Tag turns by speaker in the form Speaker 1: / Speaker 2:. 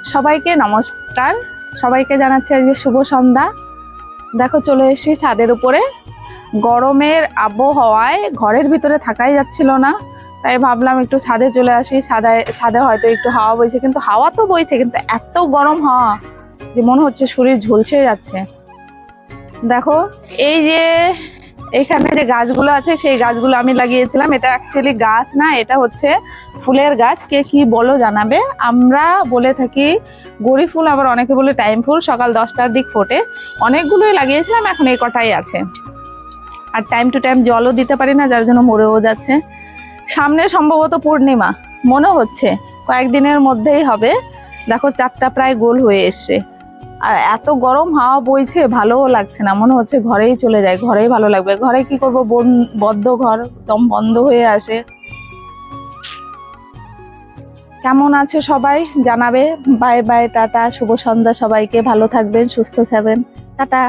Speaker 1: সবাইকে নমস্কার, সবাইকে জানাচ্ছি আজকে শুভ সন্ধ্যা। দেখো চলে এসেছি ছাদের উপরে। গরমের আবহাওয়ায় ঘরের ভিতরে থাকাই যাচ্ছিল না, তাই ভাবলাম একটু ছাদে চলে আসি। ছাদে হয়তো একটু হাওয়া বইছে, কিন্তু হাওয়া তো বইছে, কিন্তু এত গরম হাওয়া যে মনে হচ্ছে শরীর ঝলসে যাচ্ছে। দেখো এই যে এখানে যে গাছগুলো আছে, সেই গাছগুলো আমি লাগিয়েছিলাম। এটা অ্যাকচুয়ালি গাছ না, এটা হচ্ছে ফুলের গাছ। কে কি বলো জানাবে। আমরা বলে থাকি গড়ি ফুল, আবার অনেকে বলে টাইম ফুল। সকাল 10টার দিক ফোটে। অনেকগুলোই লাগিয়েছিলাম, এখন এই কটাই আছে। আর টাইম টু টাইম জলও দিতে পারি না, যার জন্য মরেও যাচ্ছে। সামনে সম্ভবত পূর্ণিমা মনে হচ্ছে, কয়েকদিনের মধ্যেই হবে। দেখো চারটা প্রায় গোল হয়ে এসছে। আর এত গরম হাওয়া বইছে, ভালোও লাগছে না। মনে হচ্ছে ঘরেই চলে যায়, ঘরেই ভালো লাগবে। ঘরে কি করবো, বদ্ধ ঘর, দম বন্ধ হয়ে আসে। কেমন আছো সবাই জানাবে। বাই বাই, টাটা, শুভ সন্ধ্যা সবাইকে। ভালো থাকবেন, সুস্থ থাকবেন, টাটা।